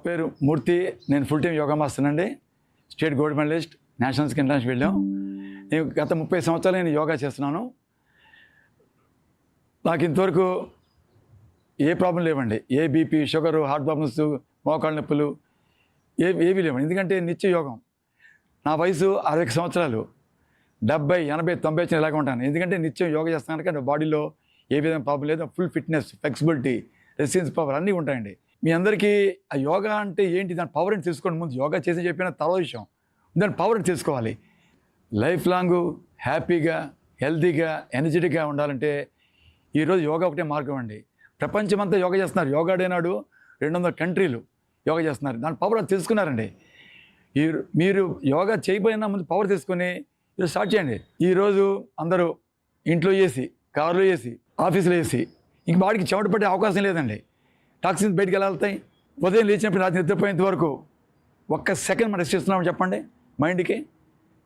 పేరు మూర్తి. నేను full time yoga master అండి. స్టేట్ గోల్డ్ మెడలిస్ట్, నేషనల్స్కి ఇంటర్నేషనల్ వెళ్ళాం. నేను గత 30 సంవత్సరాలు నేను యోగా చేస్తున్నాను. నాకు ఇంతవరకు ఏ ప్రాబ్లం లేవండి. ఏ బీపీ, షుగరు, హార్ట్ ప్రాబ్లమ్స్, మోకాళ్ళ నొప్పులు ఏవీ లేవండి. ఎందుకంటే నిత్య యోగం. నా వయసు 60 సంవత్సరాలు. 70, 80, 90 వచ్చిన ఇలాగ ఉంటాను. ఎందుకంటే నిత్యం యోగా చేస్తాను కనుక బాడీలో ఏ విధంగా ప్రాబ్లం లేదు. Full fitness, flexibility, resistance power అన్నీ ఉంటాయండి. మీ అందరికీ ఆ యోగా అంటే ఏంటి, దాని పవర్ అని తెలుసుకోండి. ముందు యోగా చేసి చెప్పిన తర్వాత విషయం, దాని పవర్ అని తెలుసుకోవాలి. లైఫ్ లాంగ్ హ్యాపీగా, హెల్తీగా, ఎనర్జెటిక్గా ఉండాలంటే ఈరోజు యోగా ఒకటే మార్గం అండి. ప్రపంచమంతా యోగా చేస్తున్నారు. యోగా డే నాడు 200 కంట్రీలు యోగా చేస్తున్నారు. దాని పవర్ అది తెలుసుకున్నారండి. మీరు యోగా చేయబోయినా ముందు పవర్ తీసుకొని ఈరోజు స్టార్ట్ చేయండి. ఈరోజు అందరూ ఇంట్లో వేసి, కారులో వేసి, ఆఫీసులో వేసి, ఇంక బాడీకి చెమట పట్టే అవకాశం లేదండి. టాక్సిన్స్ బయటికి ఎలా వెళ్తాయి? ఉదయం లేచినప్పుడు రాత్రి నిద్రపోయేంత వరకు ఒక్క సెకండ్ మనం రెస్ట్ ఇస్తున్నామని చెప్పండి. మైండ్కి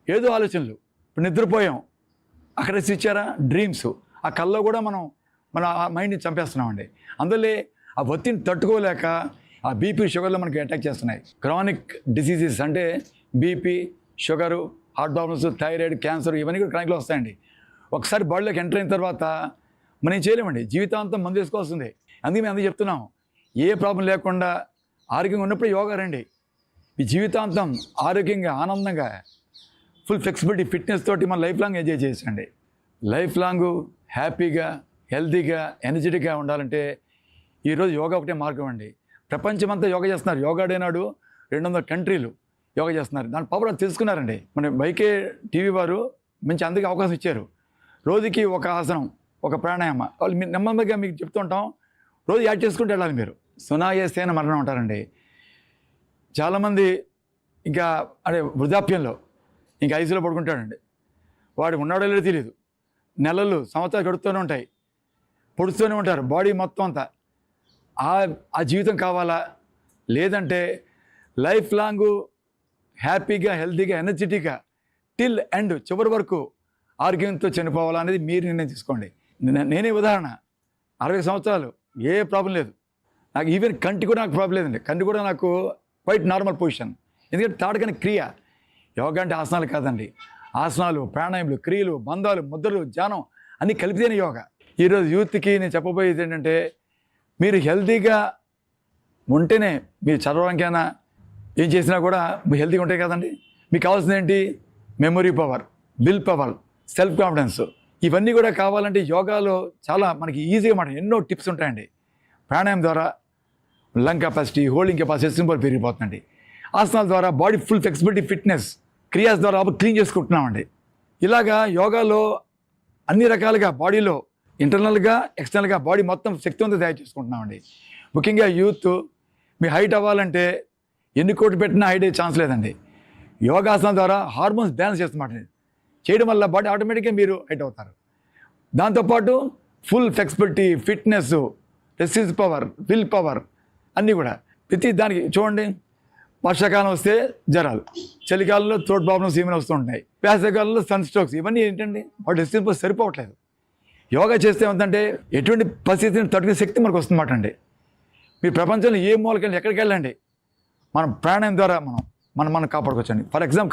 ఏదో ఆలోచనలు. ఇప్పుడు నిద్రపోయాం, అక్కడ రెస్ట్ ఇచ్చారా? డ్రీమ్స్. ఆ కల్లో కూడా మన మైండ్ని చంపేస్తున్నామండి. అందులో ఆ ఒత్తిడిని తట్టుకోలేక ఆ బీపీ, షుగర్లో మనకి అటాక్ చేస్తున్నాయి. క్రానిక్ డిసీజెస్ అంటే BP, sugar, heart problems, thyroid, cancer ఇవన్నీ కూడా క్రానిక్లో వస్తాయండి. ఒకసారి బాడీలోకి ఎంటర్ అయిన తర్వాత మనం చేయలేమండి. జీవితాంతం మందు వేసుకోవాల్సిందే. అందుకే మేము అందుకు చెప్తున్నాం, ఏ ప్రాబ్లం లేకుండా ఆరోగ్యంగా ఉన్నప్పుడు యోగా రండి. ఈ జీవితాంతం ఆరోగ్యంగా, ఆనందంగా, ఫుల్ ఫ్లెక్సిబిలిటీ, ఫిట్నెస్ తోటి మన లైఫ్ లాంగ్ ఎంజాయ్ చేయొచ్చండి. లైఫ్ లాంగ్ హ్యాపీగా, హెల్తీగా, ఎనర్జెటిక్గా ఉండాలంటే ఈరోజు యోగా ఒకటే మార్గం అండి. ప్రపంచమంతా యోగా చేస్తున్నారు. యోగా డే నాడు 200 కంట్రీలు యోగా చేస్తున్నారు. దాని పవర్ అది తెలుసుకున్నారండి. మన వైకే టీవీ వారు మంచి అందుకే అవకాశం ఇచ్చారు. రోజుకి ఒక ఆసనం, ఒక ప్రాణాయామ వాళ్ళు నెమ్మదిగా మీకు చెప్తూ ఉంటాం. రోజు యాడ్ చేసుకుంటూ వెళ్ళాలి. మీరు సునాయాసేన మరణం ఉంటారండి. చాలామంది ఇంకా అంటే వృద్ధాప్యంలో ఇంకా ఐసీలో పడుకుంటాడండి. వాడు ఉన్నాడో లేదో తెలియదు. నెలలు, సంవత్సరాలు గడుస్తూనే ఉంటాయి, పొడుస్తూనే ఉంటారు బాడీ మొత్తం అంతా. ఆ జీవితం కావాలా? లేదంటే లైఫ్ లాంగ్ హ్యాపీగా, హెల్తీగా, ఎనర్జెటిక్గా టిల్ ఎండ్, చివరి వరకు ఆరోగ్యంతో చనిపోవాలా అనేది మీరు నిర్ణయం తీసుకోండి. నేనే ఉదాహరణ. 60 సంవత్సరాలు, ఏ ప్రాబ్లం లేదు నాకు. ఈవెన్ కంటి కూడా నాకు ప్రాబ్లం లేదండి. కంటి కూడా నాకు క్వైట్ నార్మల్ పొజిషన్. ఎందుకంటే తాడకని క్రియ. యోగా అంటే ఆసనాలు కాదండి. ఆసనాలు, ప్రాణాయాములు, క్రియలు, బంధాలు, ముద్రలు, ధ్యానం అన్నీ కలిపితేనే యోగా. ఈరోజు యూత్కి నేను చెప్పబోయేది ఏంటంటే, మీరు హెల్తీగా ఉంటేనే మీరు చదవడానికైనా ఏం చేసినా కూడా హెల్తీగా ఉంటాయి కదండి. మీకు కావాల్సింది ఏంటి? Memory power, will power, self confidence. ఇవన్నీ కూడా కావాలంటే యోగాలో చాలా మనకి ఈజీగా ఎన్నో టిప్స్ ఉంటాయండి. ప్రాణాయామం ద్వారా lung capacity, holding capacity simple పెరిగిపోతుందండి. ఆసనాల ద్వారా బాడీ ఫుల్ ఫ్లెక్సిబిలిటీ, ఫిట్నెస్, క్రియాస్ ద్వారా క్లీన్ చేసుకుంటున్నామండి. ఇలాగా యోగాలో అన్ని రకాలుగా బాడీలో ఇంటర్నల్గా, ఎక్స్టర్నల్గా బాడీ మొత్తం శక్తివంతంగా తయారు చేసుకుంటున్నామండి. ముఖ్యంగా యూత్ మీ హైట్ అవ్వాలంటే ఎన్ని కోట్లు పెట్టినా హైట్ అయ్యే ఛాన్స్ లేదండి. యోగాసనం ద్వారా హార్మోన్స్ బ్యాలెన్స్ చేస్తున్నమాట చేయడం వల్ల బాడీ ఆటోమేటిక్గా మీరు హైట్ అవుతారు. దాంతోపాటు full flexibility, fitness, resistance power, will power అన్నీ కూడా ప్రతి దానికి చూడండి. వర్షాకాలం వస్తే జ్వరాలు, చలికాలంలో థ్రోట్ ప్రాబ్లమ్స్ ఏమైనా వస్తూ ఉంటాయి, వేసవికాలంలో సన్ స్ట్రోక్స్, ఇవన్నీ ఏంటండి వాటి రెసిస్టెన్స్ పవర్ సరిపోవట్లేదు. యోగా చేస్తే ఏమంటే ఎటువంటి పరిస్థితిని తట్టుకునే శక్తి మనకు వస్తుందన్నమాట అండి. మీ ప్రపంచంలో ఏ మూలకెళ్ళి ఎక్కడికి వెళ్ళండి, మనం ప్రాణాయామం ద్వారా మనం కాపాడుకోవచ్చండి. ఫర్ ఎగ్జాంపుల్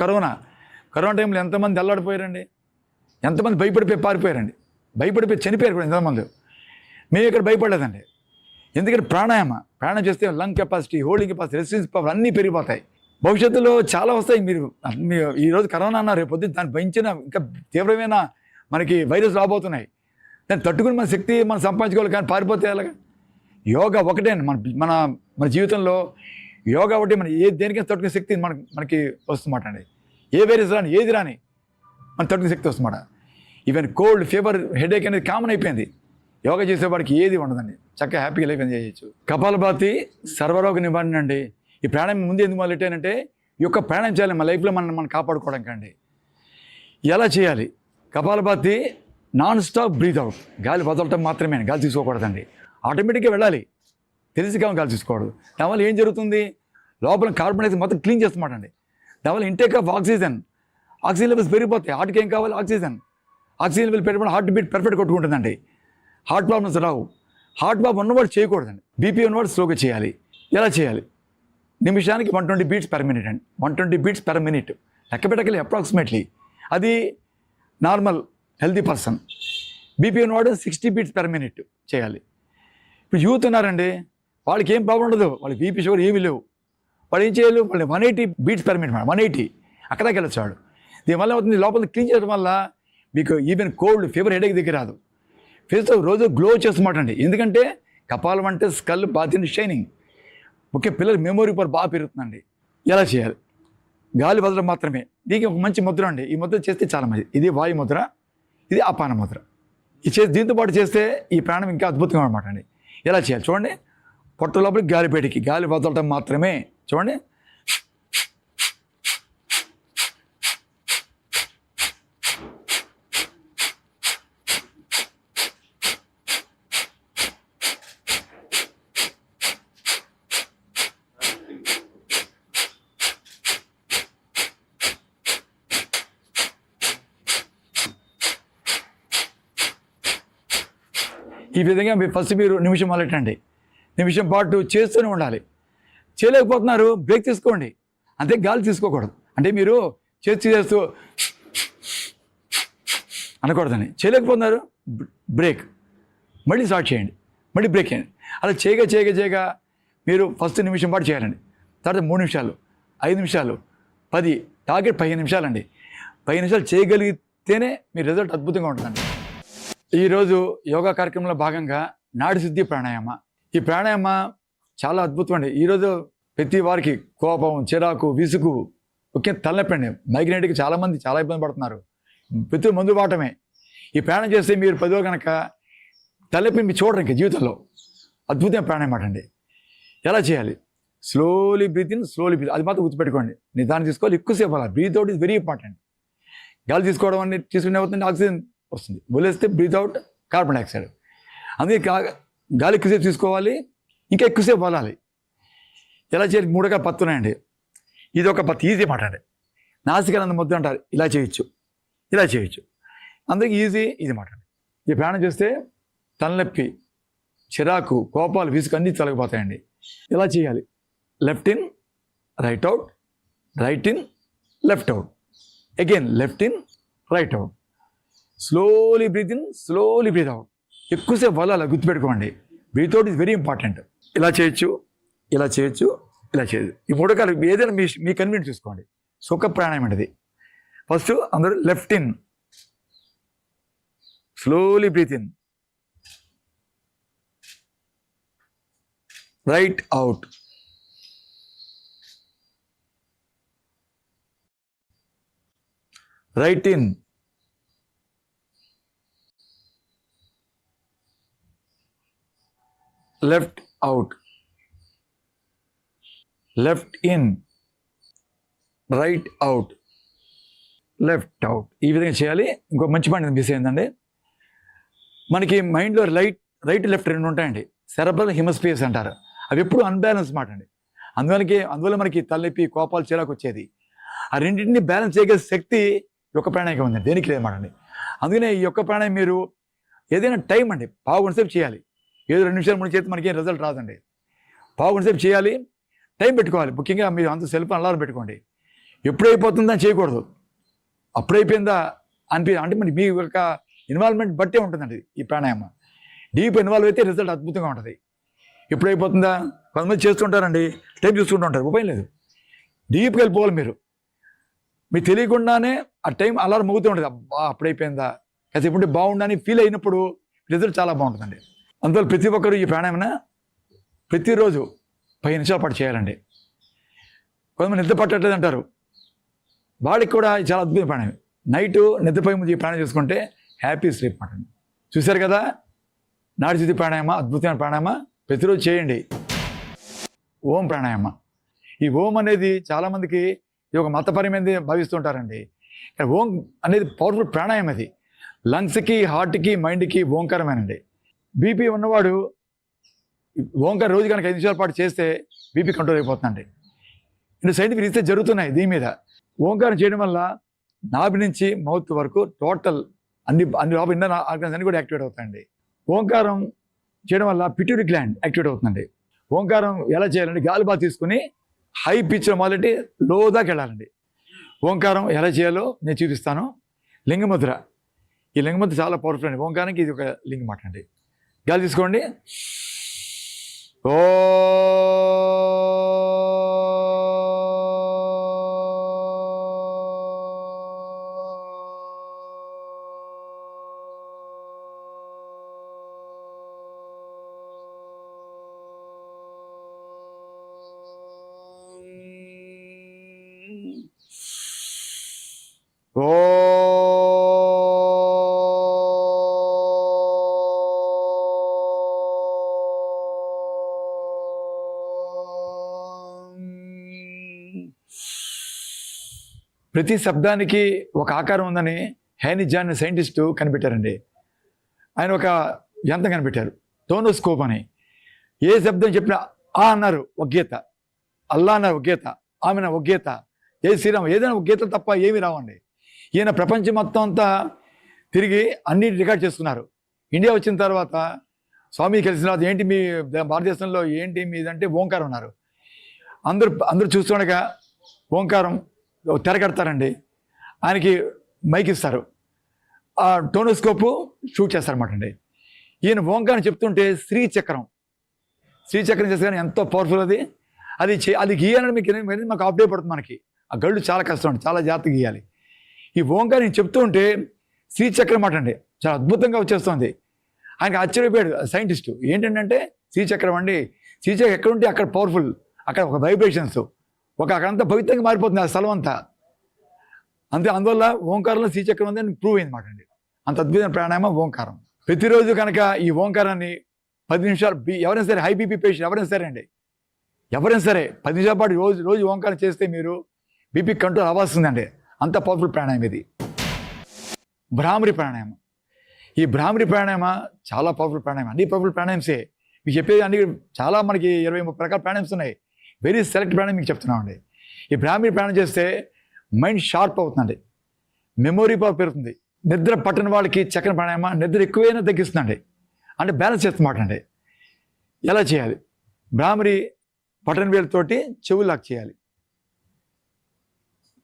కరోనా టైంలో ఎంతమంది అల్లాడిపోయారండి, ఎంతమంది భయపడిపోయి పారిపోయారండి, భయపడిపోయి చనిపోయారు కూడా ఎంతమంది. మేము ఇక్కడ భయపడలేదండి. ఎందుకంటే ప్రాణాయామం చేస్తే lung capacity, holding capacity, resistance power అన్నీ పెరిగిపోతాయి. భవిష్యత్తులో చాలా వస్తాయి. మీరు ఈరోజు కరోనా అన్నారు, రేపు పొద్దున్న దాన్ని భయించిన ఇంకా తీవ్రమైన మనకి వైరస్ రాబోతున్నాయి. దాన్ని తట్టుకుని మన శక్తి మనం సంపాదించుకోవాలి. కానీ పారిపోతే ఎలాగా? యోగా ఒకటే అండి మన జీవితంలో. యోగా ఒకటి మన దేనికైనా తట్టుకునే శక్తి మనకి వస్తుందన్నమాట అండి. ఏ వైరస్ రాని, ఏది రాని మన తట్టుకునే శక్తి వస్తుందన్నమాట. ఈవెన్ కోల్డ్, ఫీవర్, హెడేక్ అనేది కామన్ అయిపోయింది. యోగా చేసేవాడికి ఏది ఉండదండి. చక్కగా హ్యాపీగా లైఫ్ ఎంజాయ్ చేయొచ్చు. కపాలభాతి సర్వరోగ నివారణ అండి. ఈ ప్రాణాయామం ముందు ఎందుకు మొదలెట్టానంటే, ఈ యొక్క ప్రాణాయామం చేయాలి మన లైఫ్లో మనం కాపాడుకోవడానికి అండి. ఎలా చేయాలి? Kapalbhati non stop breathe out, గాలి వదలటం మాత్రమే, గాలి తీసుకోకూడదండి. ఆటోమేటిక్గా వెళ్ళాలి, తెలిసి గాలి తీసుకోకూడదు. దానివల్ల ఏం జరుగుతుంది? లోపల కార్బన్ డైఆక్సైడ్ మొత్తం క్లీన్ చేస్తున్నమాట అండి. దానివల్ల ఇంటేక్ ఆఫ్ ఆక్సిజన్ లెవెల్స్ పెరిగిపోతాయి. హార్ట్కి ఏం కావాలి? ఆక్సిజన్ లెవెల్ పెరిగిపోయిన హార్ట్ బీట్ పర్ఫెక్ట్ కొట్టుకుంటుందండి. హార్ట్ ప్రాబ్లమ్స్ రావు. హార్ట్ ప్రాబ్లం ఉన్నవాడు చేయకూడదండి. బీపీ ఉన్నవాడు స్లోగా చేయాలి. ఎలా చేయాలి? నిమిషానికి 120 బీట్స్ పర్ మినిట్ అండి. 120 బీట్స్ పర్ మినిట్ లెక్క పెట్టగలి అప్రాక్సిమేట్లీ. అది నార్మల్ హెల్తీ పర్సన్. బీపీ ఉన్నవాడు 60 బీట్స్ పర్ మినిట్ చేయాలి. ఇప్పుడు యూత్ ఉన్నారండి, వాళ్ళకి ఏం ప్రాబ్లం ఉండదు, వాళ్ళకి బీపీ షుగర్ ఏమీ లేవు. వాళ్ళు ఏం చేయాలి, వాళ్ళు 180 బీట్స్ పర్ మినిట్ 180 అక్కడికి వెళ్ళొచ్చు వాడు. దీనివల్ల అవుతుంది, లోపల క్లీన్ చేయడం వల్ల మీకు ఈవెన్ కోల్డ్ ఫీవర్ హెడేక్ దగ్గర రాదు. ఫేస్తో రోజు గ్లో చేస్తున్నమాట అండి. ఎందుకంటే కపాలం అంటే స్కల్ బాతిని షైనింగ్. ముఖ్య పిల్లల మెమొరీ పవర్ బాగా పెరుగుతుందండి. ఎలా చేయాలి, గాలి వదలడం మాత్రమే. దీనికి ఒక మంచి ముద్ర అండి. ఈ ముద్ర చేస్తే చాలా మంచిది. ఇది వాయు ముద్ర, ఇది అపాన ముద్ర. దీంతో పాటు చేస్తే ఈ ప్రాణం ఇంకా అద్భుతంగా అనమాట అండి. ఎలా చేయాలి చూడండి. పొట్ట లోపలికి గాలి బయటికి, గాలి వదలటం మాత్రమే. చూడండి, ఈ విధంగా మీరు నిమిషం మొదలెట్టండి. నిమిషం పాటు చేస్తూనే ఉండాలి. చేయలేకపోతున్నారు, బ్రేక్ తీసుకోండి. అంతే, గాలి తీసుకోకూడదు. అంటే మీరు చేస్తూ అనకూడదని. చేయలేకపోతున్నారు, బ్రేక్, మళ్ళీ స్టార్ట్ చేయండి, మళ్ళీ బ్రేక్ చేయండి. అలా చేయగా మీరు ఫస్ట్ నిమిషం పాటు చేయాలండి. తర్వాత 3 నిమిషాలు, 5 నిమిషాలు, 10, టార్గెట్ 15 నిమిషాలండి. 15 నిమిషాలు చేయగలిగితేనే మీ రిజల్ట్ అద్భుతంగా ఉంటుందండి. ఈరోజు యోగా కార్యక్రమంలో భాగంగా నాడి శుద్ధి ప్రాణాయామ. ఈ ప్రాణాయామ చాలా అద్భుతం అండి. ఈరోజు ప్రతి వారికి కోపం, చిరాకు, విసుగు, ముఖ్యంగా తలనొప్పి అండి. మైగ్రేన్కి చాలామంది చాలా ఇబ్బంది పడుతున్నారు. ప్రతి మందు వాటమే. ఈ ప్రాణం చేస్తే మీరు 10 రోజులు కనుక తలనొప్పి మీరు చూడరు ఇంకా జీవితంలో. అద్భుతమైన ప్రాణాయామ అండి. ఎలా చేయాలి, slowly breathe in, slowly breathe, అది మాత్రం గుర్తుపెట్టుకోండి. నిదానం తీసుకోవాలి, ఎక్కువసేపు అలా. Breathe out is very important. గాలి తీసుకోవడం అన్ని తీసుకునే అవుతుంది, ఆక్సిజన్ వస్తుంది. వదిలేస్తే బ్రీత్ అవుట్ కార్బన్ డైఆక్సైడ్. అందుకే గాలి ఎక్కువసేపు తీసుకోవాలి, ఇంకా ఎక్కువసేపు వదలాలి. ఎలా చేయాలి, 3 రకాల పత్తులు ఉన్నాయండి. ఇది ఒక పత్తు, ఈజీ మాట అండి. నాసికానంద ముద్ర అంటారు. ఇలా చేయొచ్చు, ఇలా చేయొచ్చు. అందుకే ఈజీ మాట అండి. ఈ ప్రాణం చేస్తే తలనొప్పి, చిరాకు, కోపాలు, విసుగు అన్నీ తొలగిపోతాయండి. ఇలా చేయాలి. Left in, right out, right in, left out, again left in, right out. Slowly breathe in, slowly breathe out. ఎక్కువసేపు వల్ల గుర్తుపెట్టుకోండి. Breathe out is very important. ఇలా చేయొచ్చు, ఇలా చేయొచ్చు, ఇలా చేయొచ్చు. ఈ 3 రకాలు ఏదైనా మీ కన్వీనియంట్ చూసుకోండి. సుఖ ప్రాణాయామం అనేది. ఫస్ట్ అందరూ left in, slowly breathe in, right out, right in, left out, left in, right out, left out. ఈ విధంగా చేయాలి. ఇంకో మంచి పాయింట్ మిస్ అయిందండి. మనకి మైండ్లో రైట్ లెఫ్ట్ 2 ఉంటాయండి. సెరెబ్రల్ హెమిస్ఫియర్స్ అంటారు. అవి ఎప్పుడు అన్బ్యాలెన్స్ మాట అండి. అందువల్ల మనకి తలనొప్పి, కోపాలు, చిరాకు వచ్చేది. ఆ రెండింటిని బ్యాలెన్స్ చేయగల శక్తి యొక్క ప్రాణాయామం ఉందండి. దేనికి లేదన్నమాట అండి. అందుకనే ఈ యొక్క ప్రాణాయామం మీరు ఏదైనా టైం అండి, పావు గంట సేపు చేయాలి. ఏదో 2 నిమిషాలు 3 చేతి మనకి రిజల్ట్ రాదండి. పావు గంట సేపు చేయాలి, టైం పెట్టుకోవాలి. ముఖ్యంగా మీరు అంత సెల్ఫ్ అలారం పెట్టుకోండి. ఎప్పుడైపోతుందని చేయకూడదు. అప్పుడైపోయిందా అంటే మరి మీ యొక్క ఇన్వాల్వ్మెంట్ బట్టే ఉంటుందండి ఈ ప్రాణాయామం. డీప్ ఇన్వాల్వ్ అయితే రిజల్ట్ అద్భుతంగా ఉంటుంది. ఎప్పుడైపోతుందా, కొంతమంది చేస్తుంటారండి, టైం చూసుకుంటూ ఉంటారు. ఉపయోగం లేదు. డీప్గా వెళ్ళిపోవాలి మీరు. మీకు తెలియకుండానే ఆ టైం అలారం మోగుతూ ఉంటుంది. అబ్బా అప్పుడైపోయిందా, అయితే ఎప్పుడు బాగుండని ఫీల్ అయినప్పుడు రిజల్ట్ చాలా బాగుంటుందండి. అందువల్ల ప్రతి ఒక్కరు ఈ ప్రాణాయామం ప్రతిరోజు 10 నిమిషాల పాటు చేయాలండి. కొంతమంది నిద్ర పట్టట్లేదు అంటారు. వాడికి కూడా చాలా అద్భుతమైన ప్రాణాయామం. నైట్ నిద్రపోయే ముందు ఈ ప్రాణాయామం చేసుకుంటే హ్యాపీ స్లీప్ మాట. చూశారు కదా, నాడి శుద్ధి ప్రాణాయామ, అద్భుతమైన ప్రాణాయామ. ప్రతిరోజు చేయండి. ఓం ప్రాణాయామ. ఈ ఓం అనేది చాలామందికి ఇది ఒక మతపరమైనది భావిస్తుంటారండి. కానీ ఓం అనేది పవర్ఫుల్ ప్రాణాయామం. అది లంగ్స్కి, హార్ట్కి, మైండ్కి ఓంకారమేనండి. బీపీ ఉన్నవాడు ఓంకార రోజు కనుక 5 నిమిషాల పాటు చేస్తే బీపీ కంట్రోల్ అయిపోతుందండి. ఇందులో సైంటిఫిక్ రీసెర్చ్ జరుగుతున్నాయి దీని మీద. ఓంకారం చేయడం వల్ల నాభి నుంచి మౌత్ వరకు టోటల్ అన్ని లోపల ఇన్నర్ ఆర్గన్స్ అన్ని కూడా యాక్టివేట్ అవుతాయండి. ఓంకారం చేయడం వల్ల పిట్యూటరీ గ్లాండ్ యాక్టివేట్ అవుతుందండి. ఓంకారం ఎలా చేయాలంటే గాలి బాగా తీసుకుని హై పిచ్లో మొదలెట్టి లో దాకా వెళ్ళాలండి. ఓంకారం ఎలా చేయాలో నేను చూపిస్తాను. లింగముద్ర, ఈ లింగముద్ర చాలా పవర్ఫుల్ అండి. ఓంకారానికి ఇది ఒక లింగం మాట అండి. గాలి తీసుకోండి. ఓ ప్రతి శబ్దానికి ఒక ఆకారం ఉందని హెన్రీ జాన్ సైంటిస్టు కనిపెట్టారండి. ఆయన ఒక యంత్రం కనిపెట్టారు, టోనోస్కోప్ అని. ఏ శబ్దం చెప్పినా ఆ అన్నారు ఒక గీత, అల్లా అన్నారు ఒక గీత, ఆమెన ఒక గీత, ఏ శ్రీరామ్ ఏదైనా ఒక గీత తప్ప ఏమీ రావండి. ఈయన ప్రపంచం మొత్తం అంతా తిరిగి అన్ని రికార్డ్ చేసుకున్నారు. ఇండియా వచ్చిన తర్వాత స్వామి కలిసిన తర్వాత ఏంటి మీ భారతదేశంలో ఏంటి మీదంటే ఓంకారం ఉన్నారు. అందరూ చూస్తుండగా ఓంకారం తెర కడతారండి. ఆయనకి మైక్ ఇస్తారు, ఆ టోనోస్కోపు షూట్ చేస్తారన్నమాట అండి. ఈయన ఓంకారం చెప్తుంటే శ్రీచక్రం చేస్తే కానీ ఎంతో పవర్ఫుల్ అది గీయాలని మీకు మాకు అప్డేట్ పడుతుంది. మనకి ఆ గళ్ళు చాలా కష్టం అండి, చాలా జాగ్రత్తగా గీయాలి. ఈ ఓంకారం చెప్తూ ఉంటే శ్రీచక్రం మాట అండి చాలా అద్భుతంగా వచ్చేస్తుంది. ఆయనకి ఆశ్చర్యపోయాడు సైంటిస్టు. ఏంటంటే శ్రీచక్రం అండి, శ్రీచక్రం ఎక్కడుంటే అక్కడ పవర్ఫుల్, అక్కడ ఒక వైబ్రేషన్స్ అక్కడంతా పవిత్రంగా మారిపోతుంది ఆ స్థలం అంతా. అందువల్ల ఓంకారంలో శ్రీచక్రం ఉంది అని ప్రూవ్ అయింది మాట అండి. అంత అద్భుతమైన ప్రాణాయామం ఓంకారం. ప్రతిరోజు కనుక ఈ ఓంకారాన్ని 10 నిమిషాలు ఎవరైనా సరే, హై బీపీ పేషెంట్ ఎవరైనా సరే అండి, ఎవరైనా సరే 10 నిమిషాల పాటు రోజు ఓంకారం చేస్తే మీరు బీపీ కంట్రోల్ అవ్వాల్సిందండి. అంత పవర్ఫుల్ ప్రాణాయామం ఇది. భ్రామరి ప్రాణాయామం. ఈ భ్రామరి ప్రాణాయామ చాలా పవర్ఫుల్ ప్రాణాయామం. అన్ని పవర్ఫుల్ ప్రాణాయామసే మీకు చెప్పేది. అన్ని చాలా మనకి 20-30 రకాల ప్రాణాయామస్ ఉన్నాయి. వెరీ సెలెక్ట్ ప్రాణాయామం మీకు చెప్తున్నామండి. ఈ భ్రామరి ప్రాణాయామం చేస్తే మైండ్ షార్ప్ అవుతుందండి, మెమొరీ పవర్ పెరుగుతుంది. నిద్ర పట్టని వాళ్ళకి చక్కని ప్రాణాయామ నిద్ర ఎక్కువైనా తగ్గిస్తుందండి, అంటే బ్యాలెన్స్ చేస్తున్నమాట అండి. ఎలా చేయాలి? భ్రామరి పట్టని వేలుతోటి చెవులు లాక్ చేయాలి.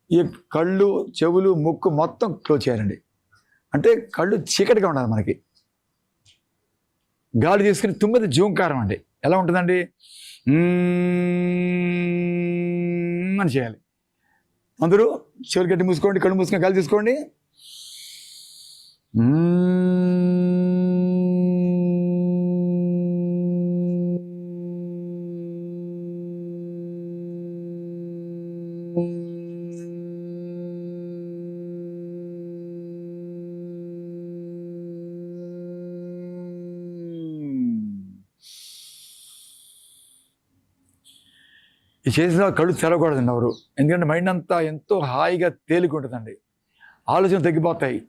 ఈ కళ్ళు, చెవులు, ముక్కు మొత్తం క్లోజ్ చేయాలండి. అంటే కళ్ళు చీకటిగా ఉండాలి మనకి. గాలి తీసుకుని 9 జూంకారం అండి. ఎలా ఉంటుందండి? అని చేయాలి. అందరూ చెవులు గట్టి మూసుకోండి, కళ్ళు మూసుకొని గాలి తీసుకోండి. ఈ చేసిన కళ్ళు తెరవకూడదండి ఎవరు, ఎందుకంటే మైండ్ అంతా ఎంతో హాయిగా తేలికుంటుందండి, ఆలోచన తగ్గిపోతాయి.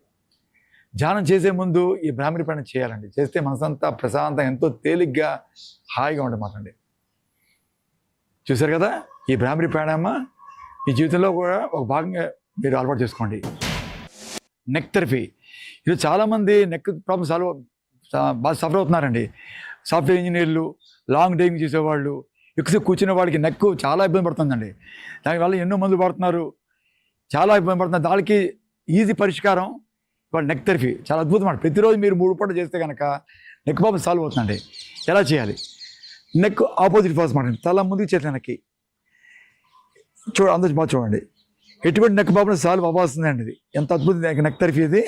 ధ్యానం చేసే ముందు ఈ భ్రామరి ప్రాణాయామం చేయాలండి. చేస్తే మనసంతా ప్రశాంతంగా ఎంతో తేలిగ్గా హాయిగా ఉండమాటండి. చూశారు కదా, ఈ భ్రామరి ప్రాణాయామం మీ జీవితంలో కూడా ఒక భాగంగా మీరు అలవాటు చేసుకోండి. Neck therapy. ఇది చాలామంది నెక్ ప్రాబ్లమ్స్ బాగా సఫర్ అవుతున్నారండి. సాఫ్ట్వేర్ ఇంజనీర్లు, లాంగ్ డ్రైవింగ్ చేసేవాళ్ళు, ఎక్కువ కూర్చునే వాడికి నెక్ చాలా ఇబ్బంది పడుతుందండి. దానివల్ల ఎన్నో మందులు పడుతున్నారు, చాలా ఇబ్బంది పడుతున్నారు. దానికి ఈజీ పరిష్కారం ఇవాళ నెక్ థెరపీ. చాలా అద్భుతమైన. ప్రతిరోజు మీరు 3 పూటలు చేస్తే కనుక నెక్ ప్రాబ్లం సాల్వ్ అవుతుందండి. ఎలా చేయాలి? నెక్ ఆపోజిట్ ఫాస్ మాట, తల ముందుకు చేతి వెనక్కి అందరూ బాగా చూడండి. ఎటువంటి నెక్ ప్రాబ్లం సాల్వ్ అవ్వాల్సిందండి. ఇది ఎంత అద్భుతం నెక్ థెరపీ ఇది.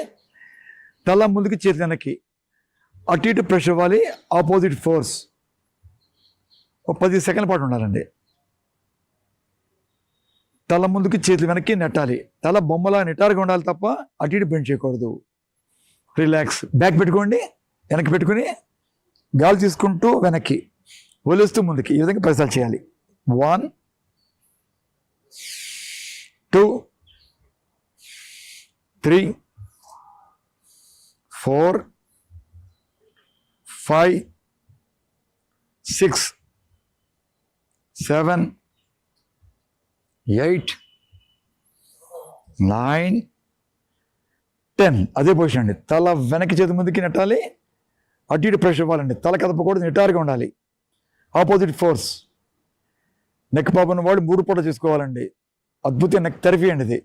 తల ముందుకు చేతి వెనక్కి అటు ఇటు ప్రెషర్ ఇవ్వాలి. ఆపోజిట్ ఫోర్స్ ఒక 10 సెకండ్ల పాటు ఉండాలండి. తల ముందుకు చేతులు వెనక్కి నెట్టాలి. తల బొమ్మలా నిటారుగా ఉండాలి తప్ప అటు ఇటు బెండ్ చేయకూడదు. రిలాక్స్. బ్యాక్ పెట్టుకోండి, వెనక్కి పెట్టుకుని గాలి తీసుకుంటూ వెనక్కి వదిలేస్తూ ముందుకి. ఈ విధంగా 10 సార్లు చేయాలి. 1 2 3 4 5 6 7 8 9 10. అదే పొజిషన్ అండి. తల వెనక్కి చేతి ముందుకి నెట్టాలి, అటు ఇటు ప్రెషర్ ఇవ్వాలండి. తల కదపకూడదు, నిటారుగా ఉండాలి. Opposite force. నెక్ ప్రాబ్లం ఉన్న వాళ్ళు 3 పూట చేసుకోవాలండి. అద్భుతమైన నెక్ థెరపీ అండి ఇది.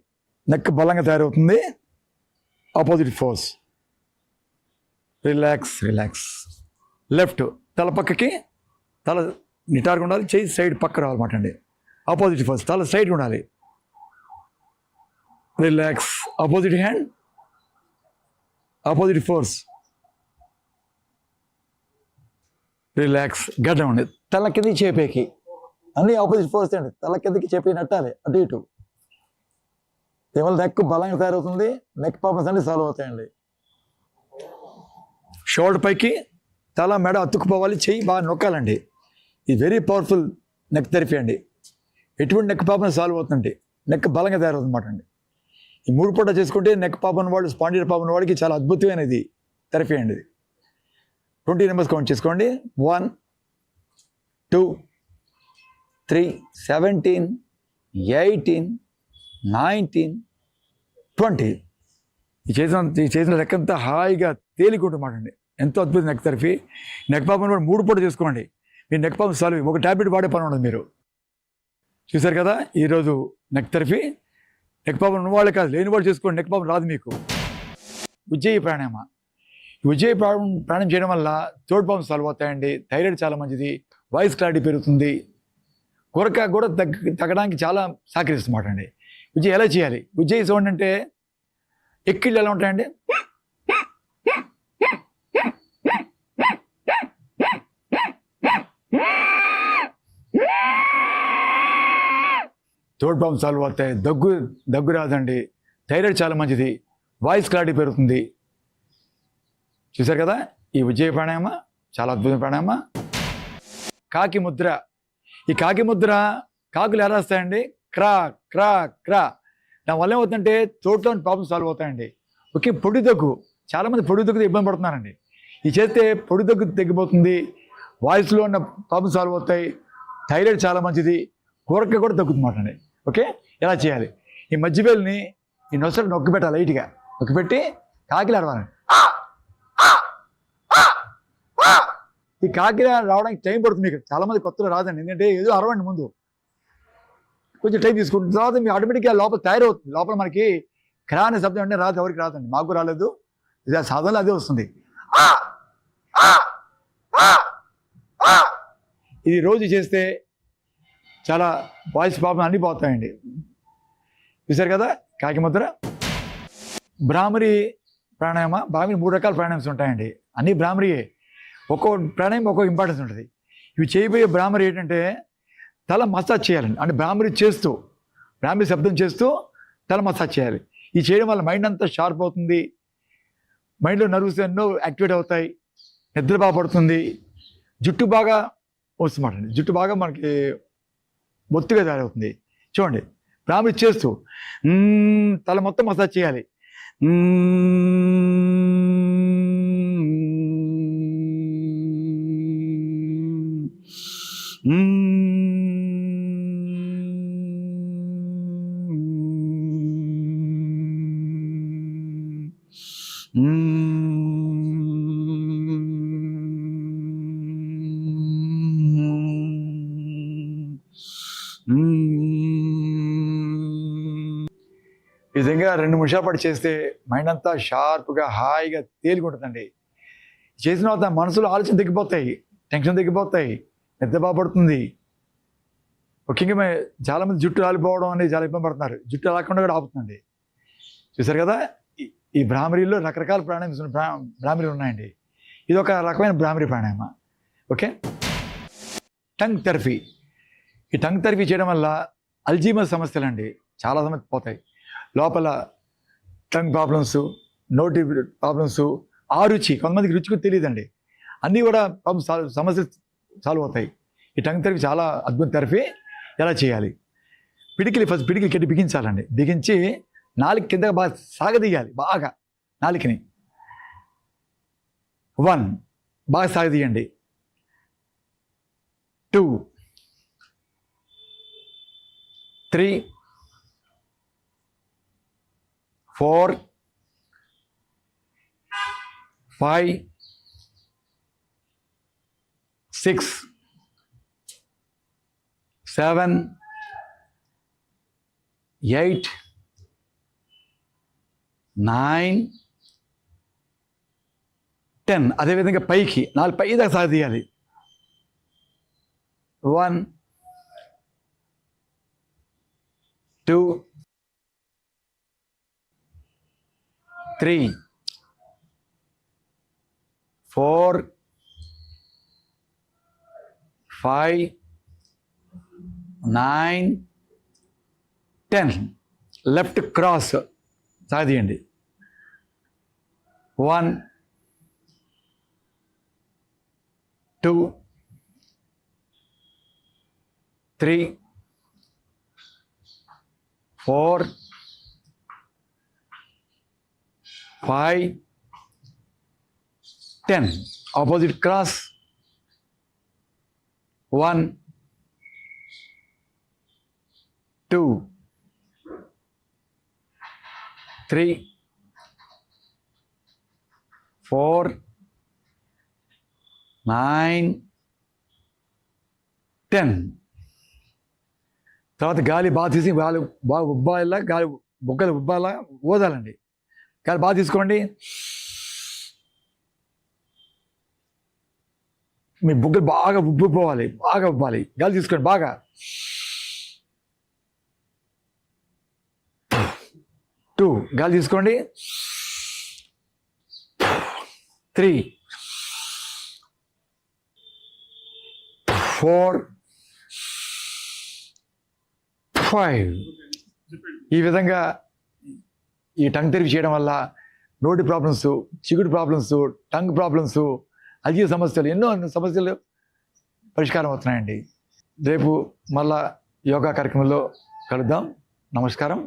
నెక్ బలంగా తయారవుతుంది. Opposite force. Relax relax. Left తల పక్కకి, తల నిటారుగా ఉండాలి, చెయ్యి సైడ్ పక్క రావాలన్నమాట అండి. ఆపోజిట్ ఫోర్స్, తల సైడ్గా ఉండాలి. Relax. Opposite hand, opposite force. Relax. గడ్డం అండి, తల కిందకి చేపేకి అన్ని ఆపోజిట్ ఫోర్స్ అండి. తల కిందకి చేపి నట్టాలి అటు ఇటు. దీనివల్ల నెక్ బలంగా తయారవుతుంది. నెక్ ప్రాబ్లమ్స్ అన్ని సాల్వ్ అవుతాయండి. షోల్డర్ పైకి, తల మెడ అతుక్కుపోవాలి, చెయ్యి బాగా నొక్కాలండి. ఇది వెరీ పవర్ఫుల్ నెక్ థెరపీ అండి. ఎటువంటి నెక్ ప్రాబ్లమ్ సాల్వ్ అవుతుంది, నెక్ బలంగా తయారవుతుంది అన్నమాట అండి. ఈ 3 పూట చేసుకుంటే నెక్ ప్రాబ్లం వాళ్ళు, స్పాండిల్ ప్రాబ్లం వాళ్ళకి చాలా అద్భుతమైనది థెరపీ అండి ఇది. 20 నెంబర్స్ కౌంట్ చేసుకోండి. 1 2 3 17 18 19 20. ఈ చేసిన లెక్కంతా హాయిగా తేలికుంటున్నమాట అండి. ఎంతో అద్భుతం నెక్ థెరపీ. నెక్ ప్రాబ్లం కూడా 3 పూట చేసుకోండి. మీ నెక్ ప్రాబ్లం సాల్వ్. ఒక ట్యాబ్లెట్ వాడే పని ఉండదు. మీరు చూశారు కదా ఈరోజు నెక్ థెరపీ. నెక్ ప్రాబ్లం ఉన్నవాళ్ళే కాదు, లేని వాళ్ళు చేసుకోండి. నెక్ ప్రాబ్లం రాదు మీకు. ఉజ్జయి ప్రాణాయామ. ఉజ్జయి ప్రాణాయామం చేయడం వల్ల థ్రోట్ ప్రాబ్లమ్స్ సాల్వ్ అవుతాయండి. థైరాయిడ్ చాలా మంచిది. వాయిస్ క్లారిటీ పెరుగుతుంది. కొరక కూడా తగ్గడానికి చాలా సహకరిస్తున్నమాట అండి. ఉజ్జయి ఎలా చేయాలి? ఉజ్జయి సౌండ్ అంటే ఎక్కిళ్ళు ఎలా ఉంటాయండి? థ్రోట్ ప్రాబ్లమ్ సాల్వ్ అవుతాయి. దగ్గు రాదండి. థైరాయిడ్ చాలా మంచిది. వాయిస్ క్లారిటీ పెరుగుతుంది. చూశారు కదా ఈ ఉజ్జయి ప్రాణాయామ చాలా అద్భుతమైన ప్రాణాయామ. కాకి ముద్ర. ఈ కాకి ముద్ర కాకులు ఎలా వస్తాయండి? క్రా క్రా క్రా. దానివల్ల ఏమవుతుందంటే థ్రోట్లోని ప్రాబ్లమ్స్ సాల్వ్ అవుతాయండి. ఓకే. పొడి దగ్గు, చాలామంది పొడి దగ్గుతో ఇబ్బంది పడుతున్నారండి. ఇది చేస్తే పొడి దగ్గు తగ్గిపోతుంది. వాయిస్లో ఉన్న ప్రాబ్లమ్స్ సాల్వ్ అవుతాయి. థైరాయిడ్ చాలా మంచిది. కూరక కూడా తగ్గుతుందన్నమాట అండి. ఓకే. ఎలా చేయాలి? ఈ మధ్యవేలుని ఈ నొసలు నొక్కి పెట్టాలి, లైట్గా నొక్కి పెట్టి కాకిలా అరవాలండి. ఈ కాకిలా రావడానికి టైం పడుతుంది. మీకు చాలామంది కొత్తలో రాదండి. ఎందుకంటే ఏదో అరవండి ముందు, కొంచెం టైం తీసుకుంటుంది. తర్వాత మీకు ఆటోమేటిక్గా లోపల తయారవుతుంది. లోపల మనకి క్రా అనే శబ్దం అంటే రాదు, ఎవరికి రాదండి. మాకు రాలేదు. ఇది సాధనలో అదే వస్తుంది. ఇది రోజు చేస్తే చాలా వాయిస్ ప్రాబ్లం అన్నీ పోతాయండి. చూశారు కదా కాకి ముద్ర. భ్రామరి ప్రాణాయామ. భ్రామరి 3 రకాల ప్రాణాయామ్స్ ఉంటాయండి. అన్నీ భ్రామరియే. ఒక్కో ప్రాణాయామం ఒక్కో ఇంపార్టెన్స్ ఉంటుంది. ఇవి చేయబోయే భ్రామరి ఏంటంటే తల మసాజ్ చేయాలండి. అంటే భ్రామరి చేస్తూ, భ్రామరి శబ్దం చేస్తూ తల మసాజ్ చేయాలి. ఇది చేయడం వల్ల మైండ్ అంతా షార్ప్ అవుతుంది. మైండ్లో నర్వ్స్ ఎన్నో యాక్టివేట్ అవుతాయి. నిద్ర బాగా పడుతుంది. జుట్టు బాగా వస్తుందన్నమాట. జుట్టు బాగా మనకి బొత్తుగా తయారవుతుంది. చూడండి భ్రామరి చేస్తూ తల మొత్తం మసాజ్ చేయాలి. ఈ విధంగా 2 నిమిషాల పాటు చేస్తే మైండ్ అంతా షార్ప్గా హాయిగా తేలికుంటుందండి. చేసిన తర్వాత మనసులో ఆలోచన తగ్గిపోతాయి, టెన్షన్ తగ్గిపోతాయి, నిద్ర బాగుపడుతుంది. ముఖ్యంగా చాలామంది జుట్టు రాలిపోవడం అనేది చాలా ఇబ్బంది పడుతున్నారు. జుట్టు రాకుండా కూడా ఆపుతుందండి. చూసారు కదా ఈ భ్రామరిలో రకరకాల భ్రామరీలు ఉన్నాయండి. ఇది ఒక రకమైన భ్రామరి ప్రాణాయామ. ఓకే. Tongue therapy. ఈ టంగ్ థెరపీ చేయడం వల్ల అల్జీమర్ సమస్యలండి చాలా సమస్యలు పోతాయి. లోపల టంగ్ ప్రాబ్లమ్స్, నోటి ప్రాబ్లమ్స్, రుచి, కొంతమందికి రుచి కూడా తెలియదండి. అన్నీ కూడా సమస్యలు సాల్వ్ అవుతాయి. ఈ టంగ్ థెరపీ చాలా అద్భుత థెరపీ. ఎలా చేయాలి? ఫస్ట్ పిడికిలి కట్టి బిగించాలండి. బిగించి నాలుగు కింద బాగా సాగదీయాలి. బాగా నాలుకని 1 బాగా సాగదీయండి. 2 3 4 5 6 7, 8, 9, 10. అదేవిధంగా పైకి 4 పై దాకా సాగదీయాలి. 1, 2, 3, 4, 5, 9, 10. లెఫ్ట్ క్రాస్ సాగదీయండి. 1, 2, 3, 4, 5, 10. Opposite cross. 1, 2, 3, 4, 9, 10. తర్వాత గాలి బాగా తీసి గాలి బాగా ఉబ్బాయిలా గాలి బుగ్గలు ఉబ్బాలా ఊదాలండి. గాలి బాగా తీసుకోండి. మీ బుగ్గలు బాగా ఉబ్బిపోవాలి, బాగా ఉబ్బాలి. గాలి తీసుకోండి బాగా. 2 గాలి తీసుకోండి. 3, 4, 5. ఈ విధంగా ఈ టంగ్ తెరిపి చేయడం వల్ల నోటి ప్రాబ్లమ్స్, చిగుడు ప్రాబ్లమ్స్, టంగ్ ప్రాబ్లమ్స్, అజీవ సమస్యలు, ఎన్నో సమస్యలు పరిష్కారం అవుతున్నాయండి. రేపు మళ్ళా యోగా కార్యక్రమంలో కలుద్దాం. నమస్కారం.